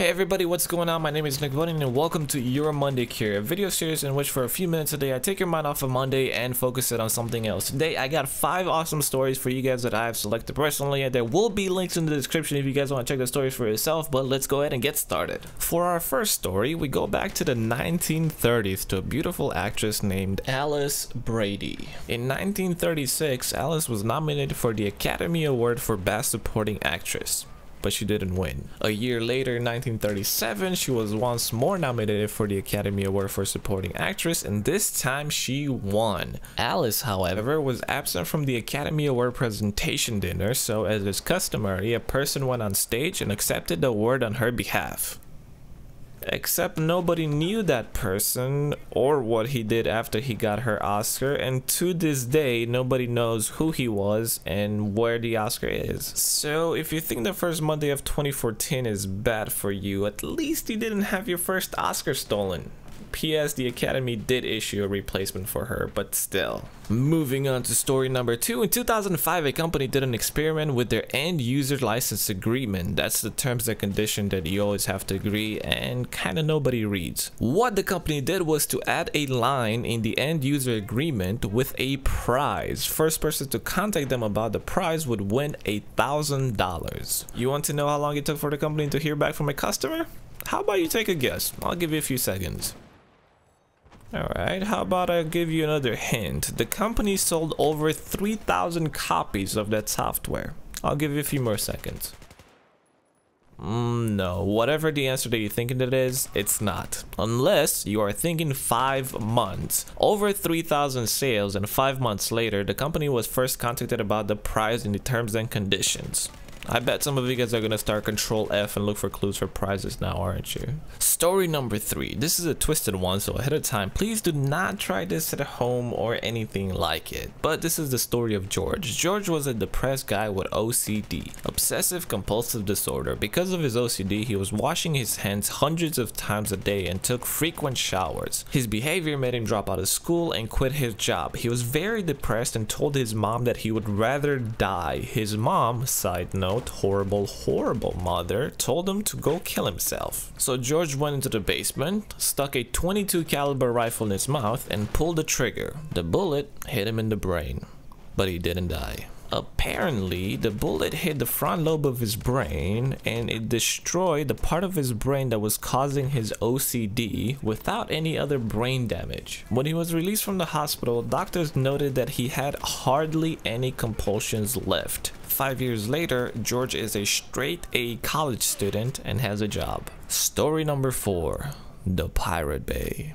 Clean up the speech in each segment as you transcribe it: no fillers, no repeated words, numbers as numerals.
Hey everybody, what's going on? My name is Wouldn and welcome to Your Monday Cure, a video series in which for a few minutes a day I take your mind off of Monday and focus it on something else. Today I got 5 awesome stories for you guys that I have selected personally, and there will be links in the description if you guys want to check the stories for yourself, but let's go ahead and get started. For our first story, we go back to the 1930s to a beautiful actress named Alice Brady. In 1936, Alice was nominated for the Academy Award for Best Supporting Actress, but she didn't win. A year later, in 1937, she was once more nominated for the Academy Award for Supporting Actress, and this time she won. Alice, however, was absent from the Academy Award presentation dinner, so as is customary, a person went on stage and accepted the award on her behalf. Except nobody knew that person or what he did after he got her Oscar, and to this day nobody knows who he was and where the Oscar is. So if you think the first Monday of 2014 is bad for you, at least you didn't have your first Oscar stolen. P.S. The Academy did issue a replacement for her, but still. Moving on to story number 2. In 2005, a company did an experiment with their end user license agreement. That's the terms and conditions that you always have to agree and kinda nobody reads. What the company did was to add a line in the end user agreement with a prize. First person to contact them about the prize would win $1,000. You want to know how long it took for the company to hear back from a customer? How about you take a guess? I'll give you a few seconds. Alright, how about I give you another hint? The company sold over 3,000 copies of that software. I'll give you a few more seconds. No, whatever the answer that you're thinking it is, it's not. Unless you are thinking 5 months. Over 3,000 sales, and 5 months later, the company was first contacted about the prize in the terms and conditions. I bet some of you guys are gonna start Control F and look for clues for prizes now, aren't you? Story number 3. This is a twisted one, so ahead of time, please do not try this at home or anything like it. But this is the story of George. George was a depressed guy with OCD, obsessive compulsive disorder. Because of his OCD, he was washing his hands hundreds of times a day and took frequent showers. His behavior made him drop out of school and quit his job. He was very depressed and told his mom that he would rather die. His mom, side note, horrible mother, told him to go kill himself. So George went into the basement, stuck a .22 caliber rifle in his mouth and pulled the trigger. The bullet hit him in the brain, but he didn't die. Apparently, the bullet hit the front lobe of his brain and it destroyed the part of his brain that was causing his OCD without any other brain damage. When he was released from the hospital, doctors noted that he had hardly any compulsions left. 5 years later, George is a straight A college student and has a job. Story number 4. The Pirate Bay.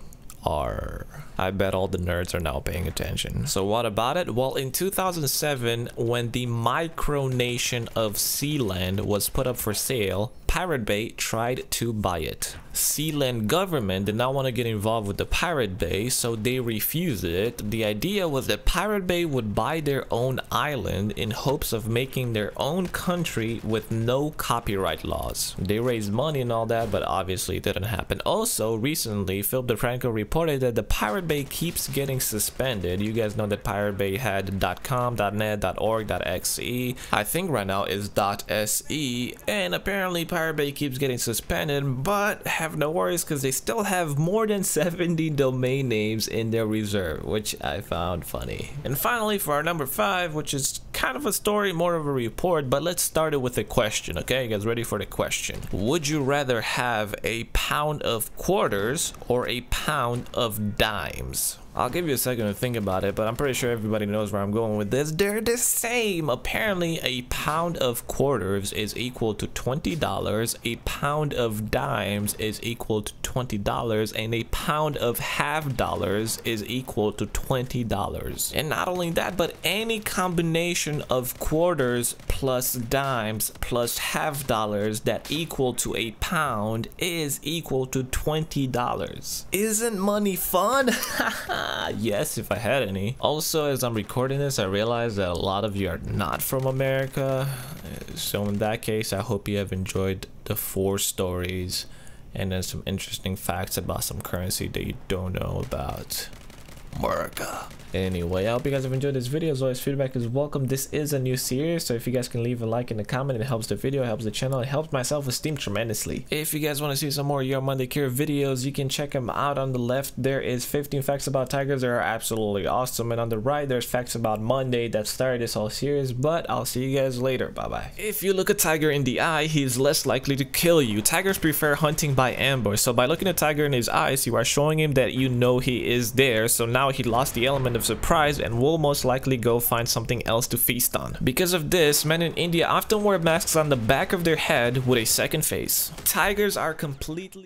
I bet all the nerds are now paying attention. So what about it? Well, in 2007, when the micronation of Sealand was put up for sale, Pirate Bay tried to buy it. Sealand government did not want to get involved with the Pirate Bay, so they refused it. The idea was that Pirate Bay would buy their own island in hopes of making their own country with no copyright laws. They raised money and all that, but obviously it didn't happen. Also, recently, Philip DeFranco reported that the Pirate Bay keeps getting suspended. You guys know that Pirate Bay had .com, .net, .org, .xe. I think right now is .se, and apparently Pirate Bay keeps getting suspended, but have no worries because they still have more than 70 domain names in their reserve, which I found funny. And finally, for our number 5, which is kind of a story, more of a report, but let's start it with a question. Okay, you guys ready for the question? Would you rather have a pound of quarters or a pound of dimes? I'll give you a second to think about it, but I'm pretty sure everybody knows where I'm going with this. They're the same. Apparently, a pound of quarters is equal to $20, a pound of dimes is equal to $20, and a pound of half dollars is equal to $20. And not only that, but any combination of quarters plus dimes plus half dollars that equal to a pound is equal to $20. Isn't money fun? Yes, if I had any. Also, as I'm recording this, I realize that a lot of you are not from America. So in that case, I hope you have enjoyed the 4 stories and then some interesting facts about some currency that you don't know about. America. Anyway, I hope you guys have enjoyed this video. As always, feedback is welcome. This is a new series, so if you guys can leave a like and a comment, it helps the video, it helps the channel, it helps my self-esteem tremendously. If you guys want to see some more Your Monday Cure videos, you can check them out. On the left there is 15 facts about tigers that are absolutely awesome, and on the right there's facts about Monday that started this whole series. But I'll see you guys later. Bye bye. If you look a tiger in the eye, he is less likely to kill you. Tigers prefer hunting by ambush, so by looking a tiger in his eyes, you are showing him that you know he is there. So now he lost the element of surprise and will most likely go find something else to feast on. Because of this, men in India often wear masks on the back of their head with a second face. Tigers are completely